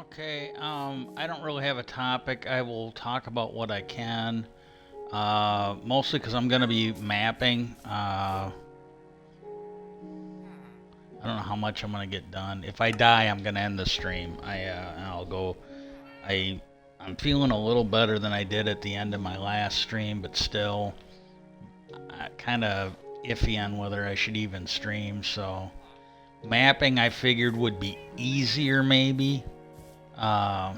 Okay, I don't really have a topic. I will talk about what I can. Mostly because I'm going to be mapping. I don't know how much I'm going to get done. If I die, I'm going to end the stream. I'll go. I I'm feeling a little better than I did at the end of my last stream, but still, kind of iffy on whether I should even stream. So mapping, I figured would be easier maybe. Uh,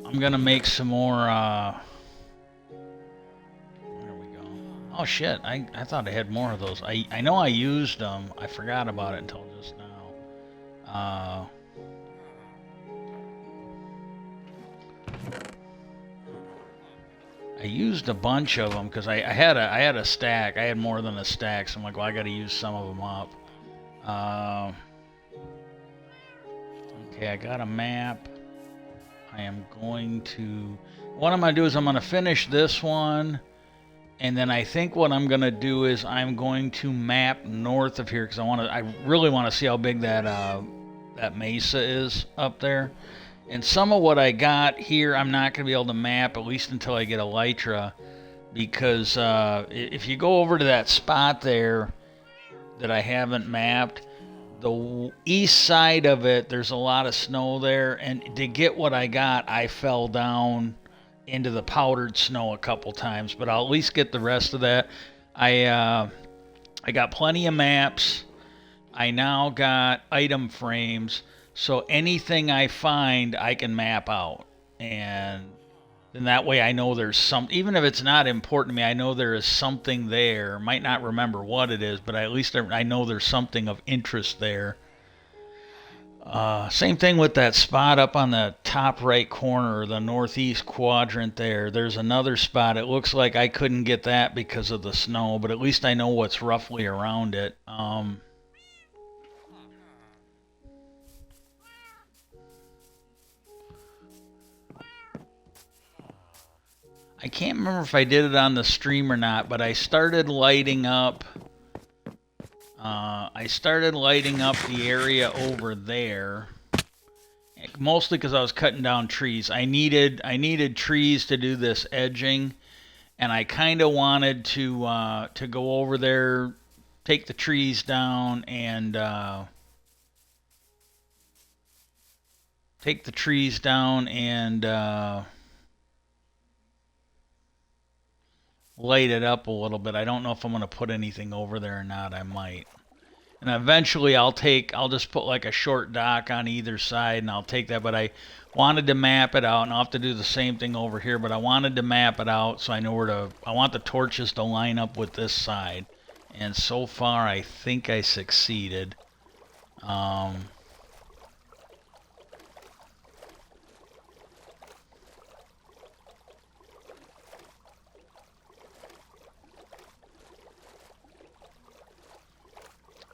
I'm gonna make some more. There we go. Oh shit! I thought I had more of those. I know I used them. I forgot about it until just now. I used a bunch of them because I had a stack. I had more than a stack, so I'm like, well, I got to use some of them up. Uh, okay, I got a map. I am going to. What I'm gonna do is I'm gonna finish this one. And then I think what I'm gonna do is I'm going to map north of here because I really want to see how big that mesa is up there. And some of what I got here, I'm not gonna be able to map at least until I get elytra, because if you go over to that spot there that I haven't mapped, the east side of it, there's a lot of snow there, and to get what I got, I fell down into the powdered snow a couple times, but I'll at least get the rest of that. I uh, I got plenty of maps. I now got item frames, so anything I find, I can map out, and then that way I know there's some. Even if it's not important to me, I know there is something there. Might not remember what it is, but at least I know there's something of interest there. Same thing with that spot up on the top right corner, the northeast quadrant there. There's another spot. It looks like I couldn't get that because of the snow, but at least I know what's roughly around it. I can't remember if I did it on the stream or not, but I started lighting up the area over there, mostly because I was cutting down trees. I needed trees to do this edging, and I kind of wanted to go over there, take the trees down, and take the trees down and light it up a little bit. I don't know if I'm gonna put anything over there or not. I might. And eventually I'll just put like a short dock on either side and I'll take that, but I wanted to map it out, and I'll have to do the same thing over here, but I wanted to map it out so I know where to. I want the torches to line up with this side, and so far I think I succeeded. um,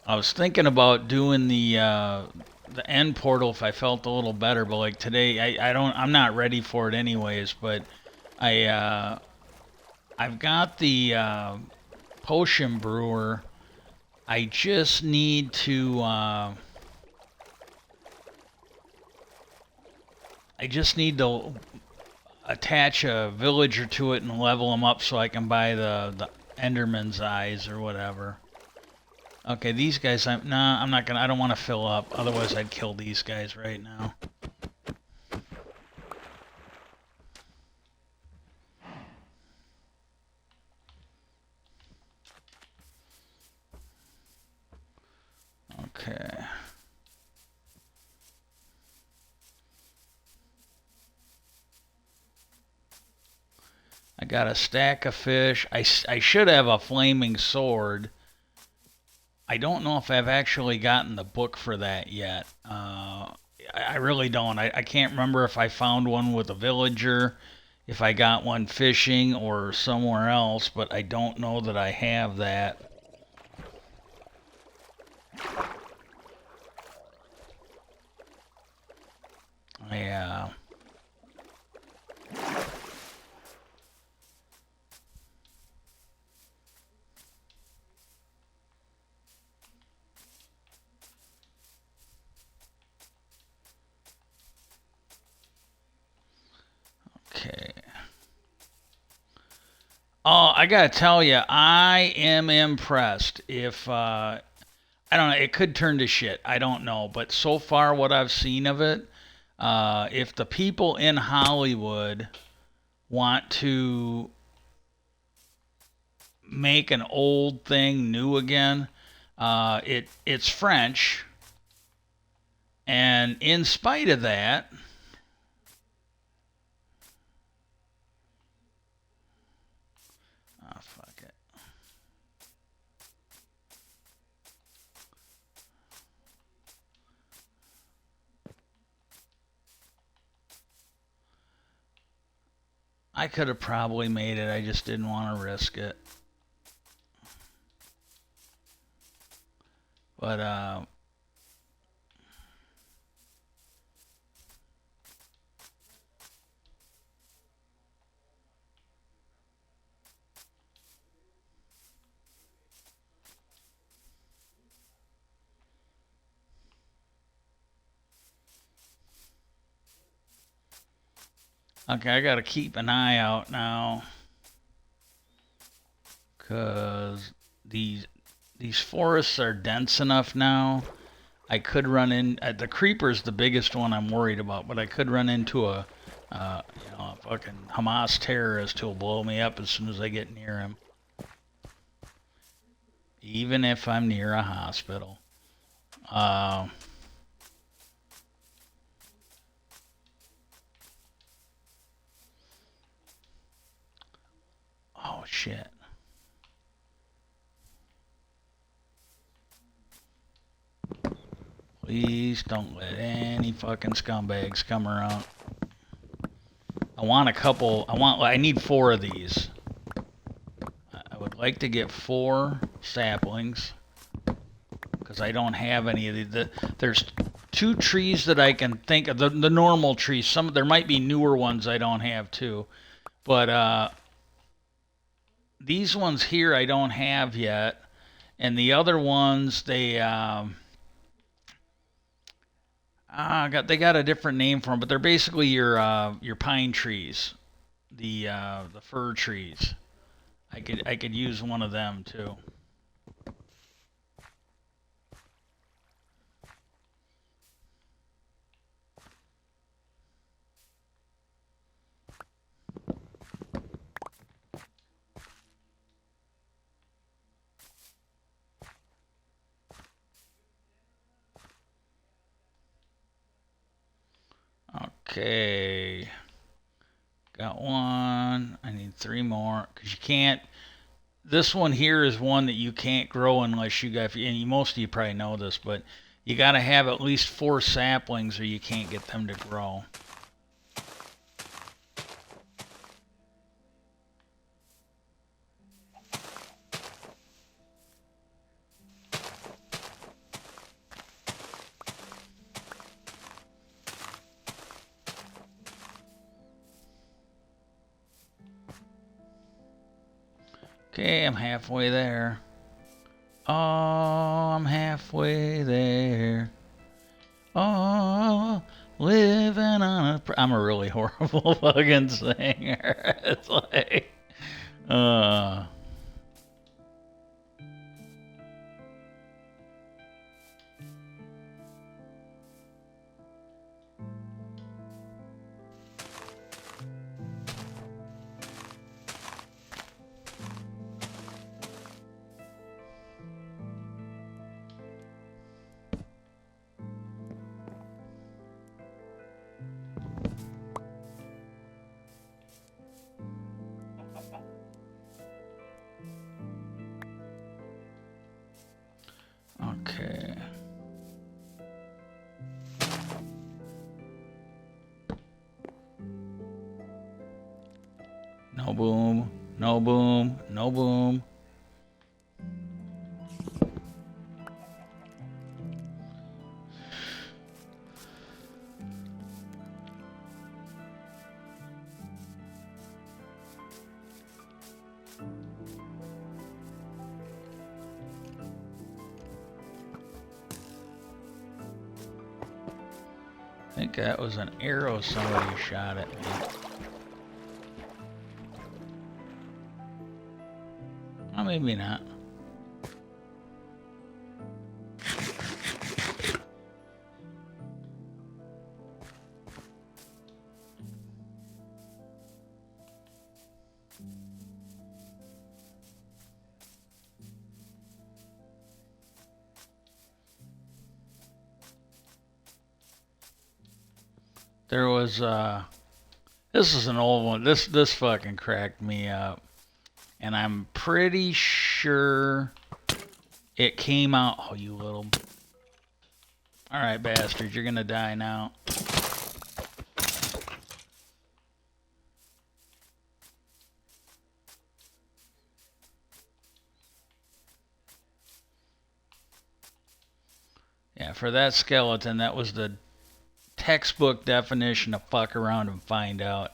I was thinking about doing the end portal if I felt a little better, but like today I'm not ready for it anyways. But I I've got the potion brewer. I just need to attach a villager to it and level them up so I can buy the Enderman's eyes or whatever. Okay, these guys, I'm not gonna. I don't want to fill up. Otherwise, I'd kill these guys right now. Okay. I got a stack of fish. I should have a flaming sword. I don't know if I've actually gotten the book for that yet. I really don't. I can't remember if I found one with a villager, if I got one fishing or somewhere else, but I don't know that I have that. Yeah. Oh, I gotta tell you, I am impressed. If I don't know, it could turn to shit. I don't know, but so far what I've seen of it, if the people in Hollywood want to make an old thing new again, it's French, and in spite of that, oh fuck it. I could have probably made it. I just didn't want to risk it. But okay, I gotta keep an eye out now, cause these forests are dense enough now. I could run in. The creeper's the biggest one I'm worried about, but I could run into a fucking Hamas terrorist who'll blow me up as soon as I get near him. Even if I'm near a hospital. Oh shit. Please don't let any fucking scumbags come around. I want a couple. I need 4 of these. I would like to get 4 saplings because I don't have any of these. There's 2 trees that I can think of. The normal trees. There might be newer ones I don't have too, but these ones here I don't have yet, and the other ones they got a different name for them, but they're basically your pine trees, the fir trees. I could use one of them too. Okay, got one. I need 3 more because you can't. This one here is one that you can't grow unless you got. And most of you probably know this, but you got to have at least 4 saplings or you can't get them to grow. Okay, I'm halfway there. Oh, I'm halfway there. Oh, living on a. I'm a really horrible fucking singer. It's like, uh. Okay. No boom, no boom, no boom. I think that was an arrow somebody shot at me. maybe not. There was this is an old one. This fucking cracked me up. And I'm pretty sure it came out. Oh, you little. Alright, bastard, you're gonna die now. Yeah, for that skeleton, that was the textbook definition of fuck around and find out.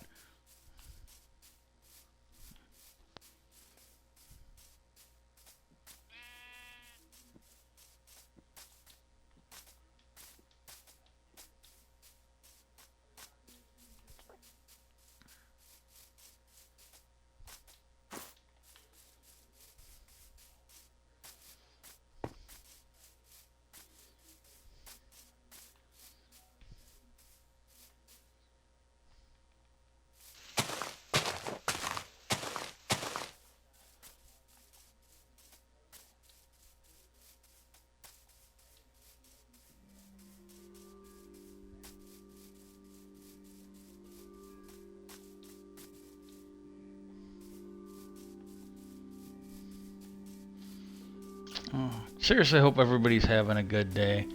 Oh, seriously, hope everybody's having a good day.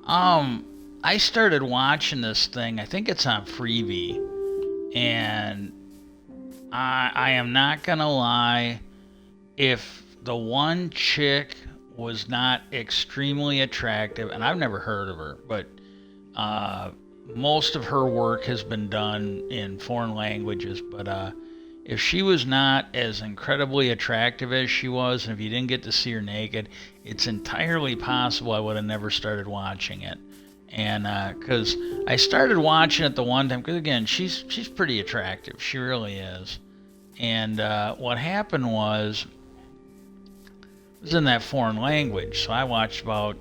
I started watching this thing. I think it's on Freevee, and I am not gonna lie. If the one chick was not extremely attractive, and I've never heard of her, but most of her work has been done in foreign languages. But if she was not as incredibly attractive as she was, and if you didn't get to see her naked, it's entirely possible I would have never started watching it. And because I started watching it the one time, because again, she's pretty attractive, she really is. And what happened was, it was in that foreign language, so I watched about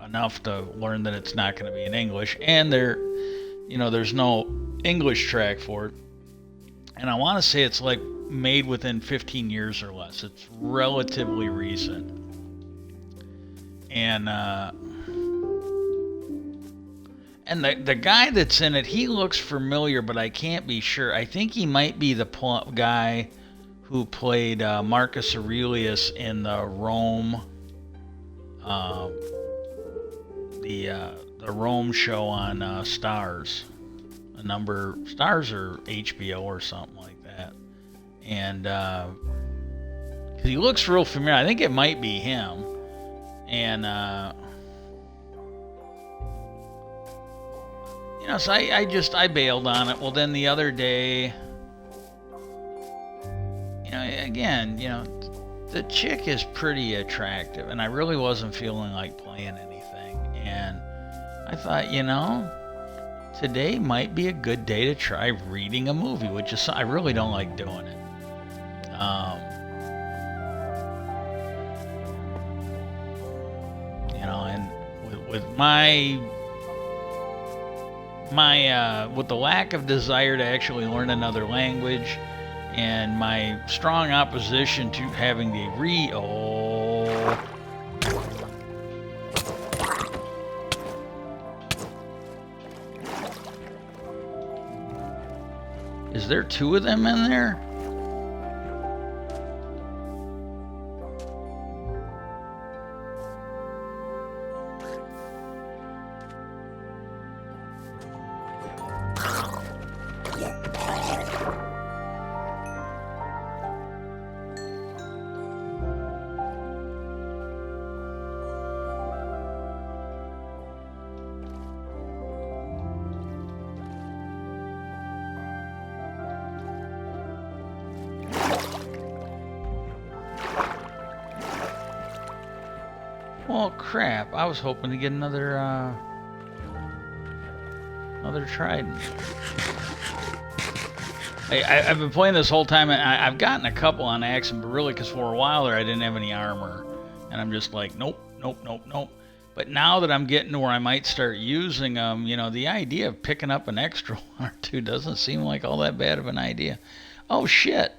enough to learn that it's not going to be in English, and there's no English track for it. And I want to say it's like made within 15 years or less. It's relatively recent. And the guy that's in it, he looks familiar, but I can't be sure. I think he might be the guy who played Marcus Aurelius in the Rome, the Rome show on Starz. Starz or HBO or something like that. And he looks real familiar. I think it might be him. And so I bailed on it. Well, then the other day, again, the chick is pretty attractive, and I really wasn't feeling like playing anything. And I thought, today might be a good day to try reading a movie, which is, I really don't like doing it. And with with the lack of desire to actually learn another language, and my strong opposition to having the Is there two of them in there? Well, crap. I was hoping to get another trident. I've been playing this whole time, and I've gotten a couple on accident, but really, because for a while there I didn't have any armor, and I'm just like, nope, nope, nope, nope. But now that I'm getting to where I might start using them, the idea of picking up an extra one or two doesn't seem like all that bad of an idea. Oh shit.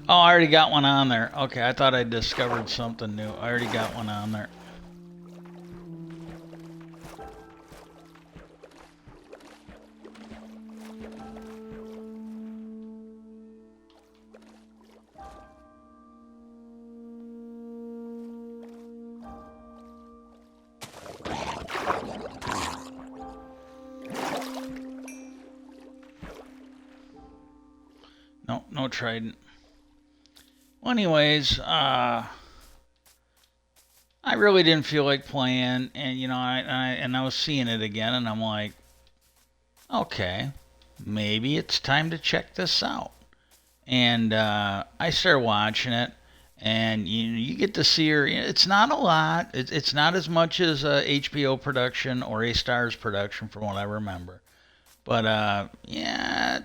Oh, I already got one on there. Okay, I thought I discovered something new. I already got one on there. No, no trident. Well, anyways, I really didn't feel like playing, and I was seeing it again, and I'm like, okay, maybe it's time to check this out. And I started watching it, and you get to see her. It's not a lot. It's not as much as HBO production or A Stars production, from what I remember. But yeah,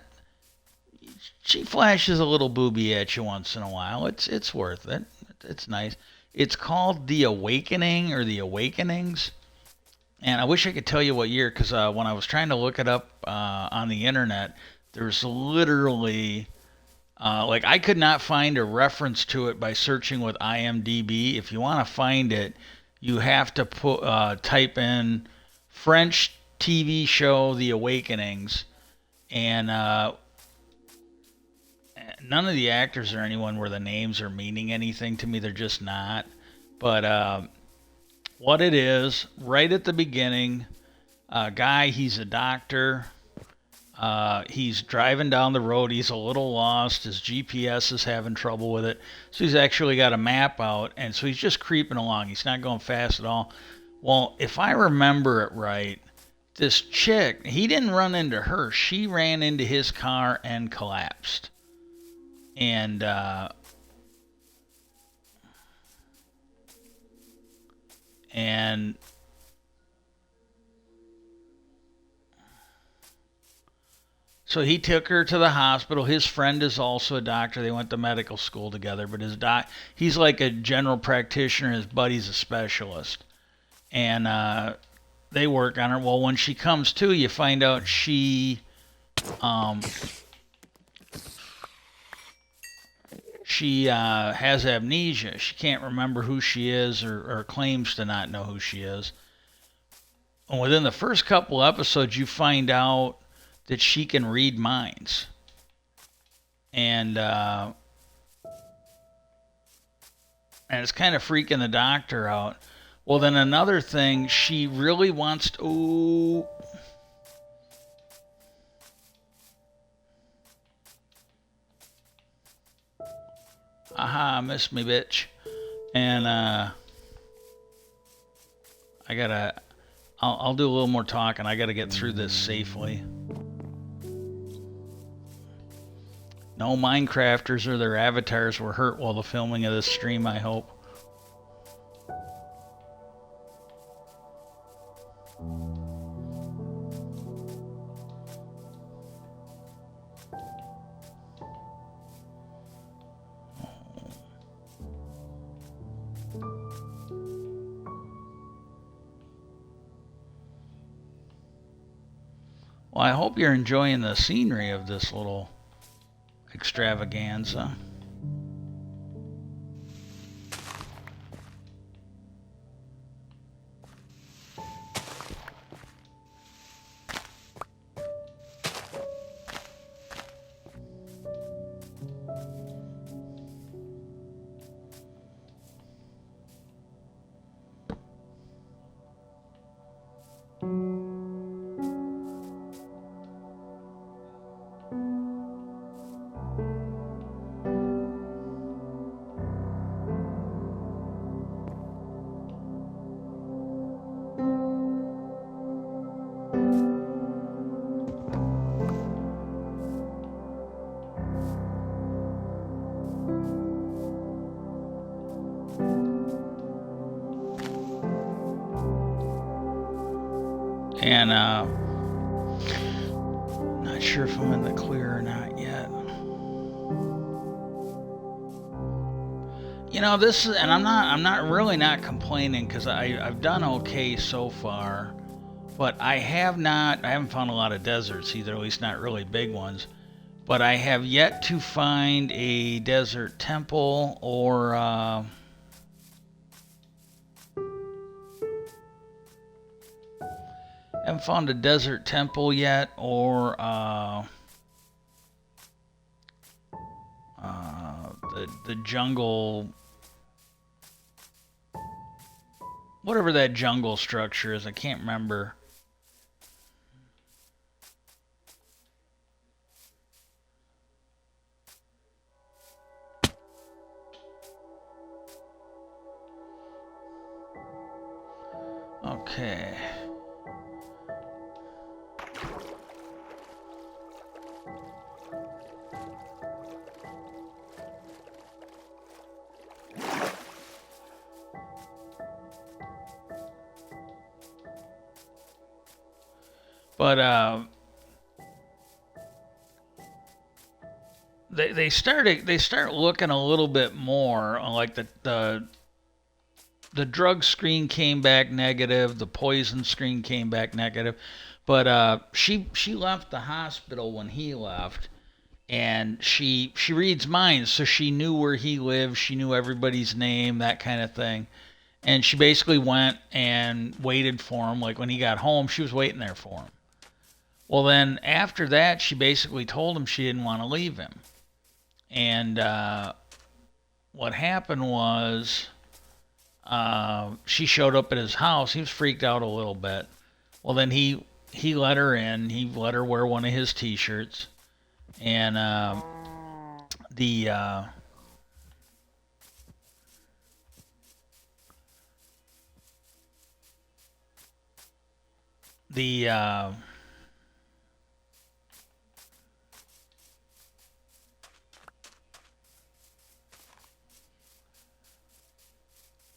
she flashes a little booby at you once in a while. It's worth it. It's nice. It's called The Awakening or The Awakenings. And I wish I could tell you what year, because when I was trying to look it up on the internet, there's literally like I could not find a reference to it by searching with IMDb. If you want to find it, you have to type in French TV show The Awakenings, and none of the actors or anyone where the names are meaning anything to me. They're just not. But what it is, right at the beginning, a guy, he's a doctor. He's driving down the road. He's a little lost. His GPS is having trouble with it. So he's actually got a map out. And so he's just creeping along. He's not going fast at all. Well, if I remember it right, this chick, he didn't run into her. She ran into his car and collapsed. And and so he took her to the hospital. His friend is also a doctor. They went to medical school together, but he's like a general practitioner. His buddy's a specialist, and they work on her. Well, when she comes to, you find out um, she has amnesia. She can't remember who she is, or claims to not know who she is. And within the first couple episodes, you find out that she can read minds. And it's kind of freaking the doctor out. Well, then another thing, she really wants to. Ooh. Aha, missed me, bitch. And I'll do a little more talking. I gotta get through this safely. No Minecrafters or their avatars were hurt while the filming of this stream, I hope. Well, I hope you're enjoying the scenery of this little extravaganza. And not sure if I'm in the clear or not yet. You know, this is, and I'm not really not complaining because I've done okay so far, but I haven't found a lot of deserts either, at least not really big ones. But I have yet to find a desert temple or haven't found a desert temple yet, or the jungle, whatever that jungle structure is. I can't remember. Okay. But they start looking a little bit more like the drug screen came back negative, the poison screen came back negative, but she left the hospital when he left, and she reads minds, so she knew where he lived, she knew everybody's name, that kind of thing. And she basically went and waited for him. Like when he got home, she was waiting there for him. Well, then after that, she basically told him she didn't want to leave him. And what happened was she showed up at his house. He was freaked out a little bit. Well, then he let her in. He let her wear one of his T-shirts. And the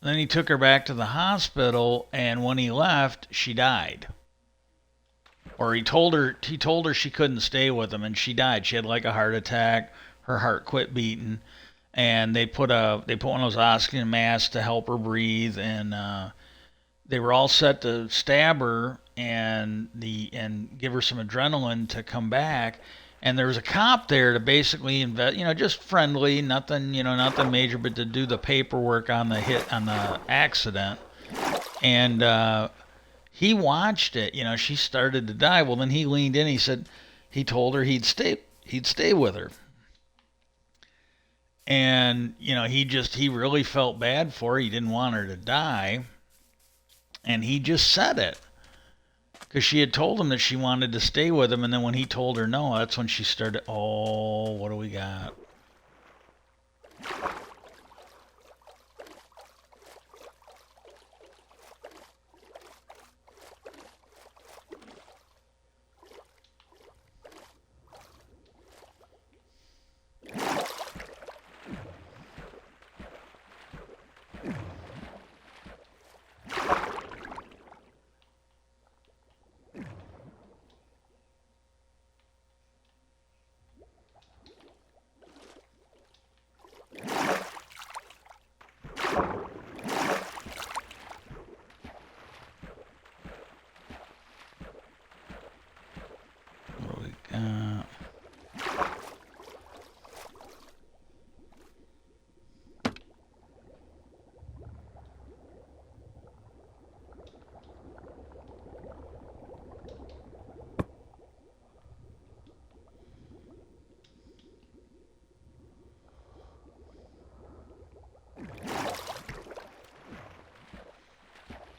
then he took her back to the hospital, and when he left, she died. Or he told her she couldn't stay with him, and she died. She had like a heart attack. Her heart quit beating, and they put one of those oxygen masks to help her breathe, and they were all set to stab her and give her some adrenaline to come back. And there was a cop there to basically just friendly, nothing major, but to do the paperwork on the accident. And he watched it. She started to die. Well, then he leaned in. He told her he'd stay with her. And he really felt bad for her. He didn't want her to die, and he just said it. Because she had told him that she wanted to stay with him, and then when he told her no, that's when she started, oh, what do we got?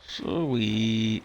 Sweet.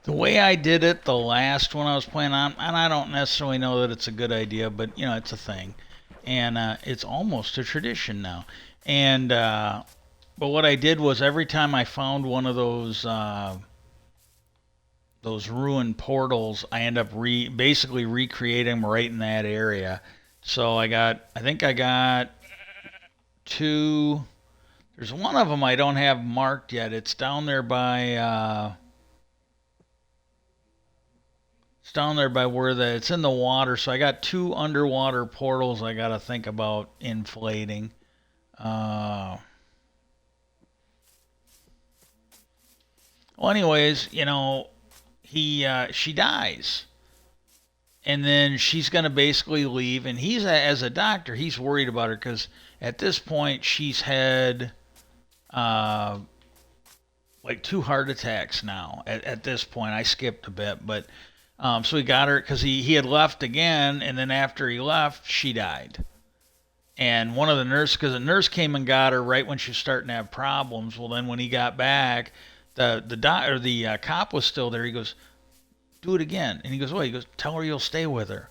The way I did it, the last one I was playing on, and I don't necessarily know that it's a good idea, but you know, it's a thing, and it's almost a tradition now. And but what I did was every time I found one of those ruined portals, I end up basically recreating them right in that area. So I think I got two. There's one of them I don't have marked yet. It's down there by. It's down there by where it's in the water. So I got two underwater portals I got to think about inflating. Uh, well, anyways, you know, she dies, and then she's gonna basically leave, and as a doctor, he's worried about her because at this point she's had uh, like two heart attacks now. At this point, I skipped a bit, but so he got her because he had left again, and then after he left, she died. And one of the nurses, because the nurse came and got her right when she was starting to have problems. Well, then when he got back, the cop was still there. He goes, "Do it again," and he goes, "What?" He goes, "Tell her you'll stay with her."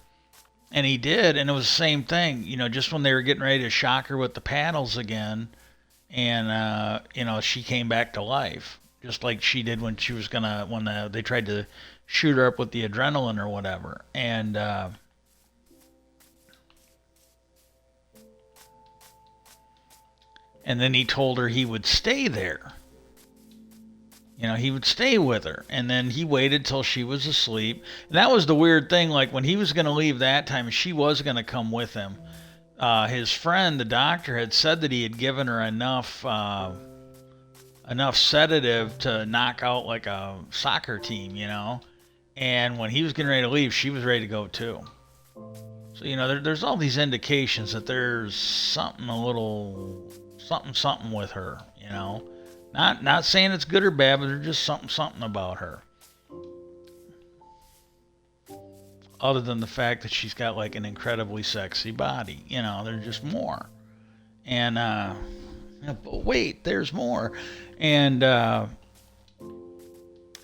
And he did, and it was the same thing. You know, just when they were getting ready to shock her with the paddles again, and you know, she came back to life, just like she did when she was gonna when they tried to shoot her up with the adrenaline or whatever. And then he told her he would stay there. You know, he would stay with her. And then he waited till she was asleep. And that was the weird thing. Like, when he was going to leave that time, she was going to come with him. His friend, the doctor, had said that he had given her enough sedative to knock out like a soccer team, you know. And when he was getting ready to leave, she was ready to go too. So, you know, there's all these indications that there's something something with her, you know. Not saying it's good or bad, but there's just something about her. Other than the fact that she's got like an incredibly sexy body, you know, there's just more. And but wait, there's more. And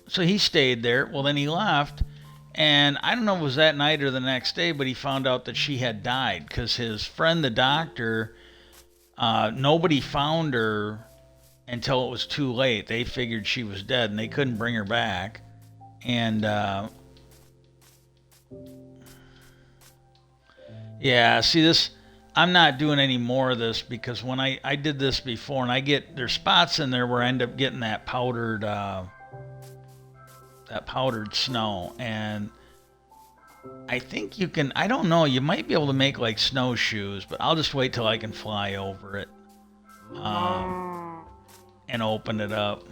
so he stayed there. Well, then he left, and I don't know if it was that night or the next day, but he found out that she had died because his friend, the doctor, nobody found her until it was too late. They figured she was dead and they couldn't bring her back. And yeah, see this. I'm not doing any more of this because when I did this before, and there's spots in there where I end up getting that powdered snow, and I think you can. I don't know. You might be able to make like snowshoes, but I'll just wait till I can fly over it. And open it up.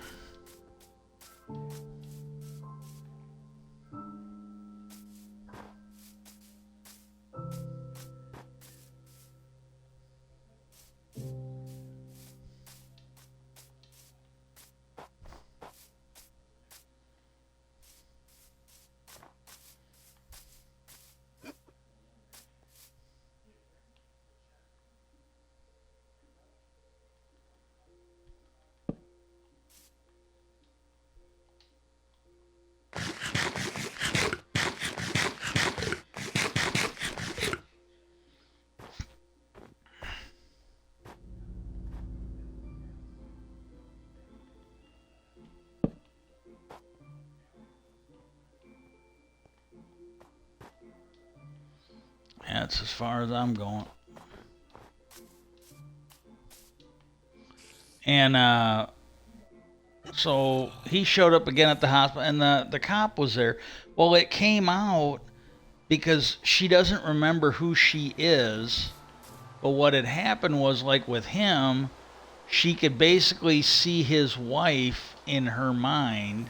That's as far as I'm going. And so he showed up again at the hospital, and the cop was there. Well, it came out because she doesn't remember who she is. But what had happened was, like with him, she could basically see his wife in her mind.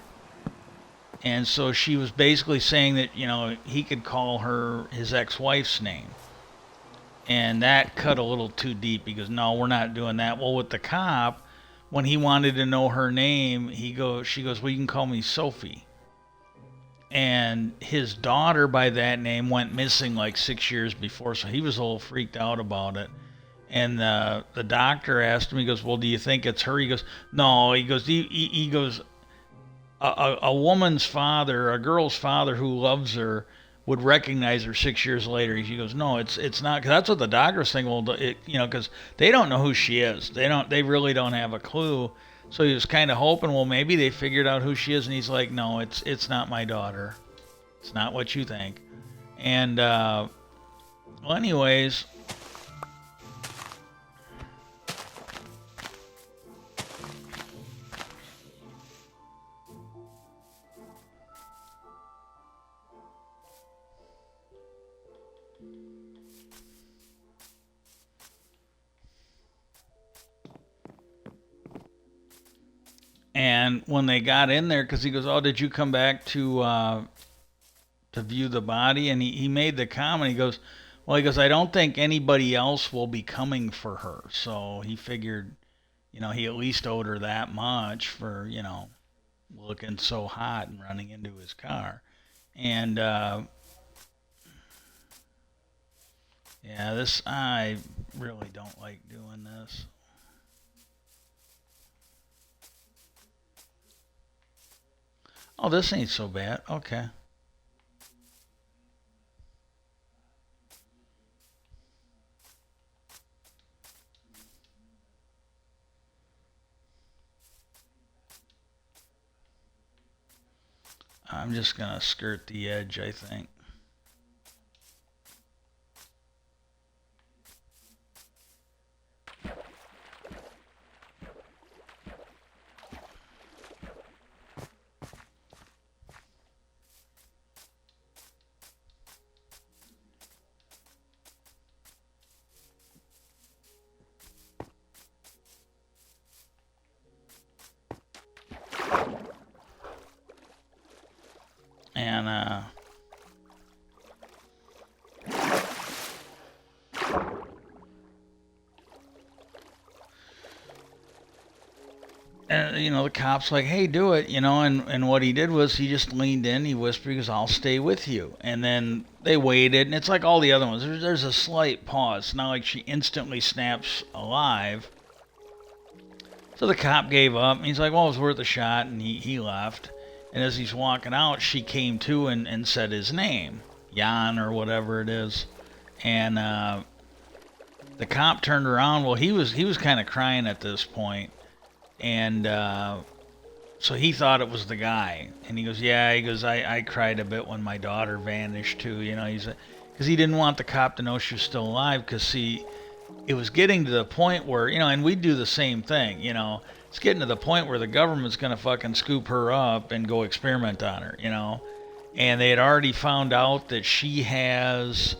And so she was basically saying that, you know, he could call her his ex-wife's name. And that cut a little too deep. He goes, "No, we're not doing that." Well, with the cop, when he wanted to know her name, she goes, "Well, you can call me Sophie." And his daughter by that name went missing like 6 years before, so he was a little freaked out about it. And the doctor asked him, he goes, "Well, do you think it's her?" He goes, "No." He goes, he goes, a woman's father, a girl's father who loves her, would recognize her 6 years later. She goes, no, it's not. Cause that's what the doctors think. Well, because they don't know who she is. They really don't have a clue. So he was kind of hoping, well, maybe they figured out who she is, and he's like, no, it's not my daughter. It's not what you think. And well, anyways. And when they got in there, because he goes, "Oh, did you come back to view the body?" And he made the comment. He goes, "Well, he goes, I don't think anybody else will be coming for her." So he figured, he at least owed her that much for looking so hot and running into his car. And yeah, this I really don't like doing this. Oh, this ain't so bad. Okay. I'm just going to skirt the edge, I think. And the cops like, hey, do it, and what he did was he just leaned in, he whispered, he goes, I'll stay with you. And then they waited, and it's like all the other ones. There's a slight pause. It's not like she instantly snaps alive. So the cop gave up, and he's like, well, it was worth a shot, and he left. And as he's walking out, she came to and said his name, Jan or whatever it is. And the cop turned around. Well, he was kind of crying at this point, and so he thought it was the guy. And he goes, yeah. He goes, I cried a bit when my daughter vanished too. Because he didn't want the cop to know she was still alive. Because see, it was getting to the point where and we do the same thing. It's getting to the point where the government's gonna fucking scoop her up and go experiment on her. And they had already found out that she has.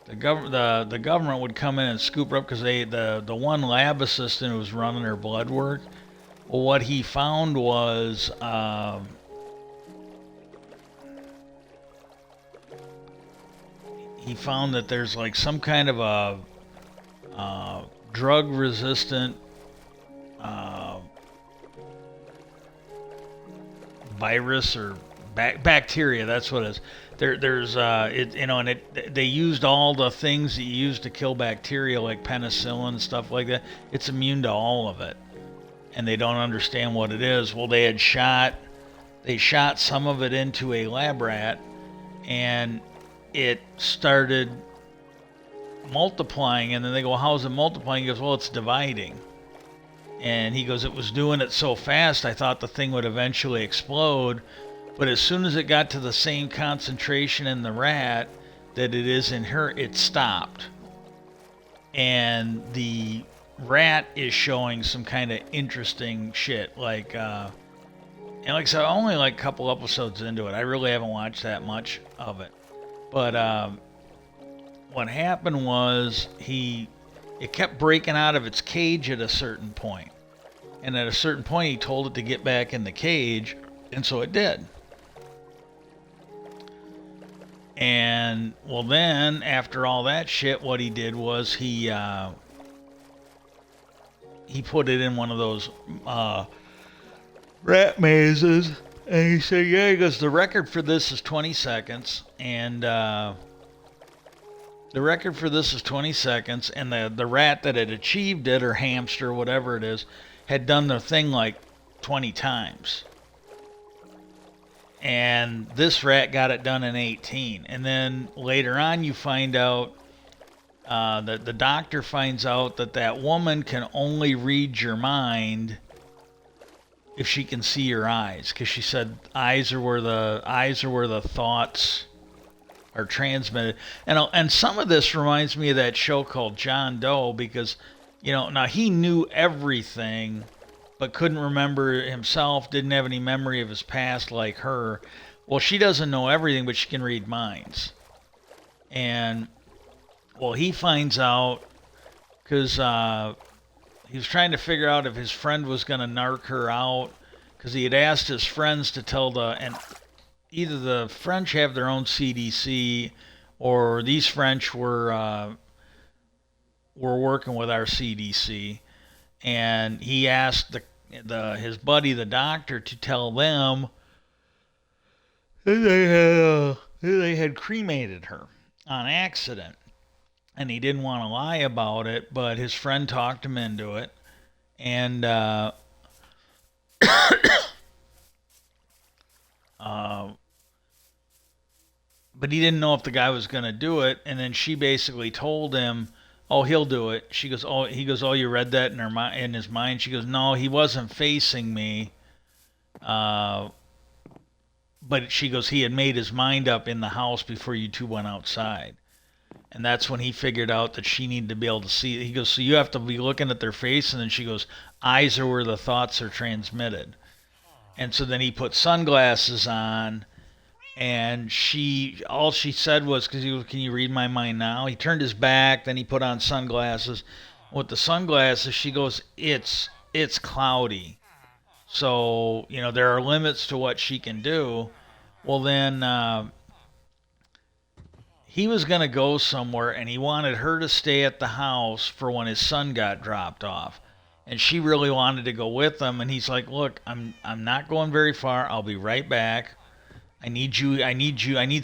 The government would come in and scoop her up because the one lab assistant who was running her blood work. Well, what he found was he found that there's like some kind of a drug resistant virus or bacteria. That's what it is. There's and they used all the things that you use to kill bacteria, like penicillin and stuff like that. It's immune to all of it, and they don't understand what it is. Well, they shot some of it into a lab rat, and it started multiplying. And then they go, how's it multiplying? He goes, well, it's dividing. And he goes, it was doing it so fast, I thought the thing would eventually explode. But as soon as it got to the same concentration in the rat that it is in her, it stopped. And the rat is showing some kind of interesting shit. And like I said, only like a couple episodes into it. I really haven't watched that much of it. But what happened was it kept breaking out of its cage at a certain point. And at a certain point, he told it to get back in the cage, and so it did. And, well, then, after all that shit, what he did was he put it in one of those rat mazes. And he said, yeah, he goes, the record for this is 20 seconds. And The record for this is 20 seconds, and the rat that had achieved it, or hamster, whatever it is, had done the thing like 20 times. And this rat got it done in 18. And then later on, you find out that the doctor finds out that that woman can only read your mind if she can see your eyes, because she said eyes are where the thoughts are transmitted. And some of this reminds me of that show called John Doe, because now he knew everything but couldn't remember himself, didn't have any memory of his past like her. Well, she doesn't know everything, but she can read minds. And well, he finds out because he was trying to figure out if his friend was going to narc her out, because he had asked his friends to tell and either the French have their own CDC, or these French were working with our CDC, and he asked his buddy, the doctor, to tell them that they had cremated her on accident. And he didn't want to lie about it, but his friend talked him into it. And but he didn't know if the guy was going to do it. And then she basically told him, "Oh, he'll do it." She goes, "Oh," he goes, "Oh, you read that in his mind?" She goes, "No, he wasn't facing me." But she goes, "He had made his mind up in the house before you two went outside." And that's when he figured out that she needed to be able to see. He goes, "So you have to be looking at their face." And then she goes, "Eyes are where the thoughts are transmitted." And so then he put sunglasses on, and all she said was, because he goes, "Can you read my mind now?" He turned his back, then he put on sunglasses. With the sunglasses, she goes, it's cloudy. So, there are limits to what she can do. Well, then he was going to go somewhere, and he wanted her to stay at the house for when his son got dropped off. And she really wanted to go with him, and he's like, "Look, I'm not going very far. I'll be right back. I need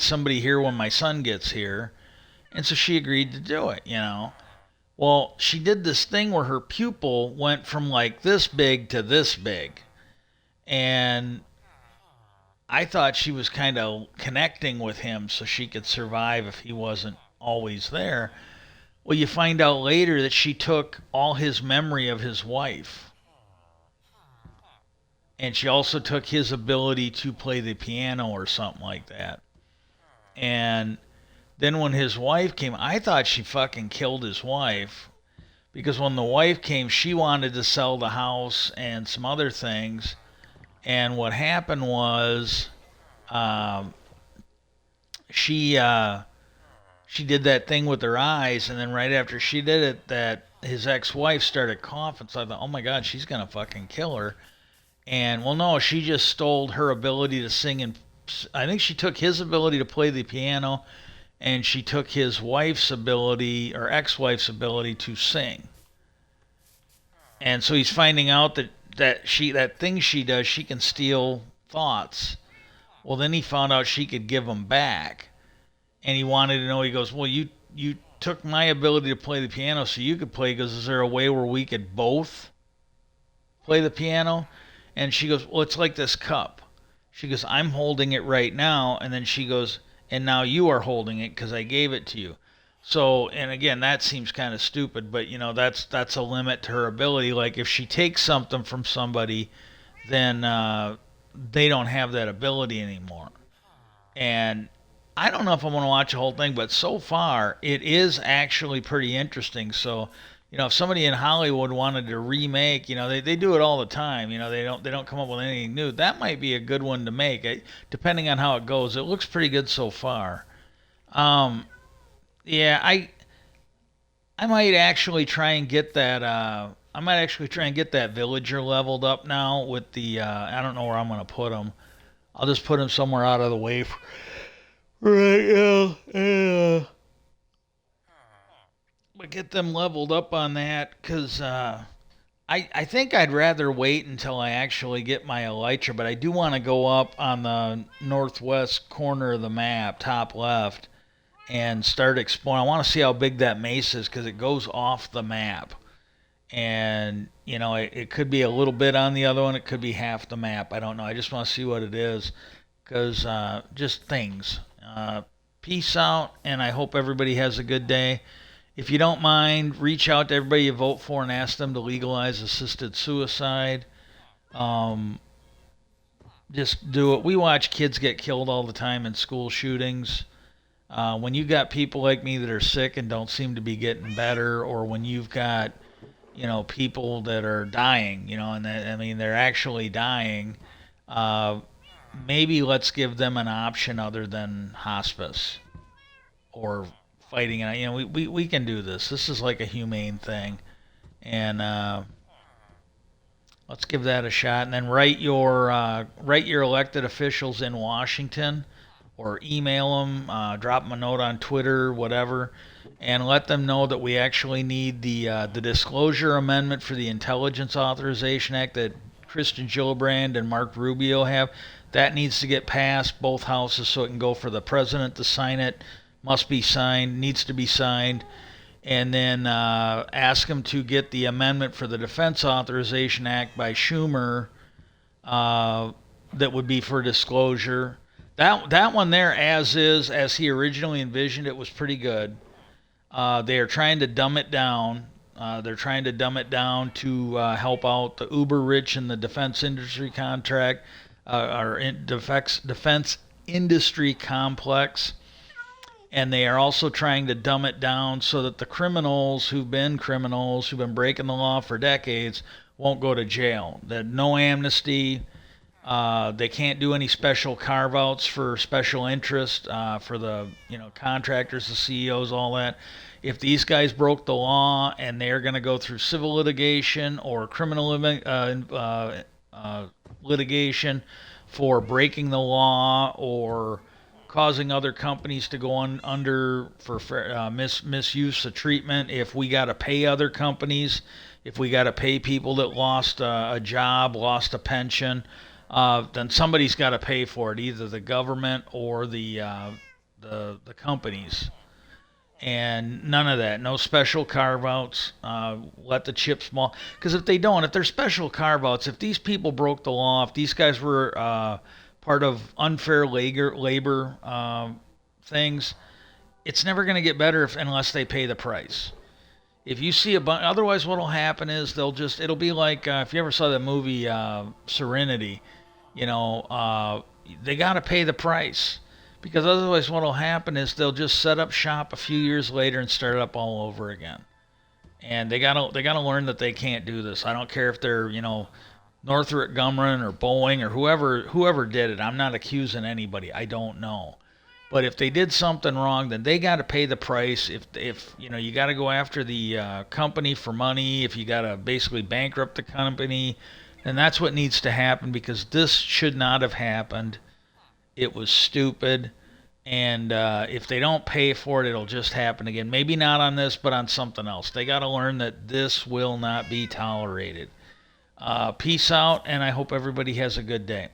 somebody here when my son gets here." And so she agreed to do it. Well, she did this thing where her pupil went from like this big to this big. And I thought she was kind of connecting with him so she could survive if he wasn't always there. Well, you find out later that she took all his memory of his wife. And she also took his ability to play the piano or something like that. And then when his wife came, I thought she fucking killed his wife. Because when the wife came, she wanted to sell the house and some other things. And what happened was, she did that thing with her eyes, and then right after she did it, that his ex-wife started coughing. So I thought, oh my God, she's gonna fucking kill her. And well, no, she just stole her ability to sing, and I think she took his ability to play the piano, and she took his wife's ability, or ex-wife's ability, to sing. And so he's finding out that thing she does, she can steal thoughts. Well, then he found out she could give them back, and he wanted to know. He goes, "Well, you took my ability to play the piano, so you could play." He goes, "Is there a way where we could both play the piano?" And she goes, "Well, it's like this cup." She goes, "I'm holding it right now," and then she goes, "And now you are holding it because I gave it to you." So, and again, that seems kind of stupid, but that's a limit to her ability. Like if she takes something from somebody, then they don't have that ability anymore. And I don't know if I'm going to watch the whole thing, but so far it is actually pretty interesting. So, if somebody in Hollywood wanted to remake, they do it all the time. They don't come up with anything new. That might be a good one to make, depending on how it goes. It looks pretty good so far. Um, yeah, I might actually try and get that. I might actually try and get that villager leveled up now with the. I don't know where I'm gonna put him. I'll just put him somewhere out of the way right now. But get them leveled up on that, because I think I'd rather wait until I actually get my elytra. But I do want to go up on the northwest corner of the map, top left, and start exploring. I want to see how big that mace is because it goes off the map. And, it could be a little bit on the other one. It could be half the map. I don't know. I just want to see what it is because just things. Peace out, and I hope everybody has a good day. If you don't mind, reach out to everybody you vote for and ask them to legalize assisted suicide. Um, just do it. We watch kids get killed all the time in school shootings. When you got people like me that are sick and don't seem to be getting better, or when you've got people that are dying, and I mean they're actually dying. Uh, Maybe let's give them an option other than hospice or fighting. We can do this. This is like a humane thing, and let's give that a shot. And then write your elected officials in Washington, or email them, drop them a note on Twitter, whatever, and let them know that we actually need the disclosure amendment for the Intelligence Authorization Act that Kristen Gillibrand and Mark Rubio have. That needs to get passed both houses so it can go for the president to sign it. Must be signed, needs to be signed, and then ask them to get the amendment for the Defense Authorization Act by Schumer that would be for disclosure. That one there, as he originally envisioned it, was pretty good. They are trying to dumb it down. They're trying to dumb it down to help out the uber rich in the defense industry contract, or defense industry complex. And they are also trying to dumb it down so that the criminals who've been breaking the law for decades, won't go to jail. That no amnesty. They can't do any special carve-outs for special interest for the contractors, the CEOs, all that. If these guys broke the law and they're going to go through civil litigation or criminal litigation for breaking the law or causing other companies to go under for misuse of treatment, if we got to pay other companies, if we got to pay people that lost a job, lost a pension, then somebody's got to pay for it, either the government or the companies. And none of that. No special carve-outs. Let the chips fall. Because if they're special carve-outs, if these people broke the law, if these guys were part of unfair labor things, it's never going to get better unless they pay the price. If you see otherwise what'll happen is it'll be like if you ever saw that movie Serenity, they got to pay the price. Because otherwise what'll happen is they'll just set up shop a few years later and start up all over again. And they gotta learn that they can't do this. I don't care if they're, Northrop Grumman or Boeing or whoever did it. I'm not accusing anybody. I don't know. But if they did something wrong, then they got to pay the price. If you got to go after the company for money, if you got to basically bankrupt the company, then that's what needs to happen, because this should not have happened. It was stupid. And if they don't pay for it, it'll just happen again. Maybe not on this, but on something else. They got to learn that this will not be tolerated. Peace out, and I hope everybody has a good day.